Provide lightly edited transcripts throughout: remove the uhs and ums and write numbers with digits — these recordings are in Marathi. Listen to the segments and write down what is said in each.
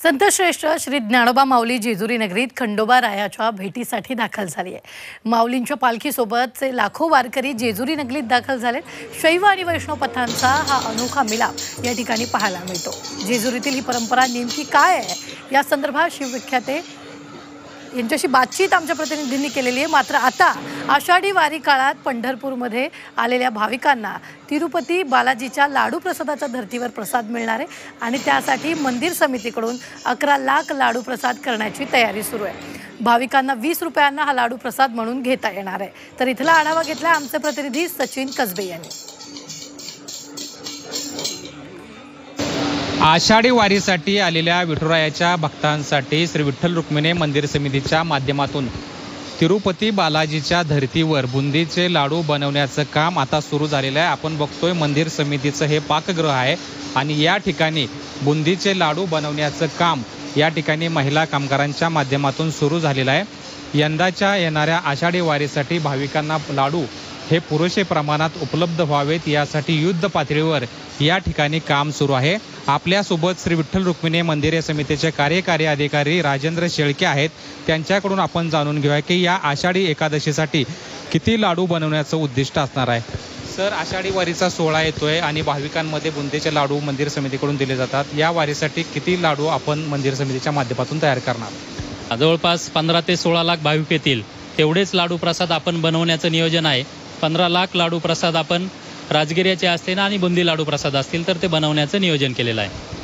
संतश्रेष्ठ श्री ज्ञानोबा माऊली जेजुरी नगरीत खंडोबा रायाच्या भेटीसाठी दाखल झाली आहे। माऊलींच्या पालखीसोबतचे लाखो वारकरी जेजुरी नगरीत दाखल झाले। शैव आणि वैष्णव पथांचा हा अनोखा मिलाप या ठिकाणी पाहायला मिळतो। जेजुरीतील ही परंपरा नेमकी काय आहे या संदर्भात शिवविख्याते यांच्याशी बातचीत आमच्या प्रतिनिधींनी केलेली आहे। मात्र आता आषाढी वारी काळात पंढरपूरमध्ये आलेल्या भाविकांना तिरुपती बालाजीच्या लाडू प्रसादाच्या धर्तीवर प्रसाद मिळणार आहे आणि त्यासाठी मंदिर समितीकडून 11 लाख लाडू प्रसाद करण्याची तयारी सुरू आहे। भाविकांना 20 रुपयांना हा लाडू प्रसाद म्हणून घेता येणार आहे। तर इथला आढावा घेतला आमचे प्रतिनिधी सचिन कसबे यांनी। आषाढी वारीसाठी आलेल्या विठुरायाच्या भक्तांसाठी श्री विठ्ठल रुक्मिणी मंदिर समितीच्या माध्यमातून तिरुपती बालाजीच्या धर्तीवर बुंदीचे लाडू बनवण्याचं काम आता सुरू झालेलं आहे। आपण बघतोय मंदिर समितीचं हे पाकगृह आहे आणि या ठिकाणी बुंदीचे लाडू बनवण्याचं काम या ठिकाणी महिला कामगारांच्या माध्यमातून सुरू झालेलं आहे। यंदाच्या येणाऱ्या आषाढी वारीसाठी भाविकांना लाडू हे पुरेशा प्रमाणात उपलब्ध व्हावेत यासाठी युद्ध पातळीवर या ठिकाणी काम सुरू आहे। आपल्यासोबत श्री विठ्ठल रुक्मिणी मंदिर समितीचे कार्यकारी अधिकारी राजेंद्र शेळके आहेत। त्यांच्याकडून आपण जाणून घेऊया की या आषाढी एकादशीसाठी किती लाडू बनवण्याचं उद्दिष्ट असणार आहे। सर, आषाढी वारीचा सोहळा येतोय आणि भाविकांमध्ये बुंदीचे लाडू मंदिर समितीकडून दिले जातात। या वारीसाठी किती लाडू आपण मंदिर समितीच्या माध्यमातून तयार करणार? जवळपास 15 ते 16 लाख भाविक येतील तेवढेच लाडू प्रसाद आपण बनवण्याचं नियोजन आहे। 15 लाख लाडू प्रसाद आपण राजगिर्याचे असतील आणि बुंदी लाडू प्रसाद असतील तर ते बनवण्याचं नियोजन केलेलं आहे।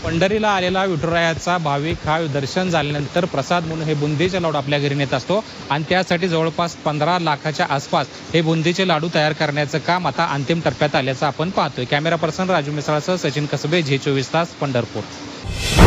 पंढरीला आलेला विठुरायाचा भाविक हा दर्शन झाल्यानंतर प्रसाद म्हणून हे बुंदीचे लाडू आपल्या घरी नेत असतो आणि त्यासाठी जवळपास 15 लाखाच्या आसपास हे बुंदीचे लाडू तयार करण्याचं काम आता अंतिम टप्प्यात आल्याचं आपण पाहतोय। कॅमेरा पर्सन राजू मिसाळसह सचिन कसबे, झी 24 तास, पंढरपूर।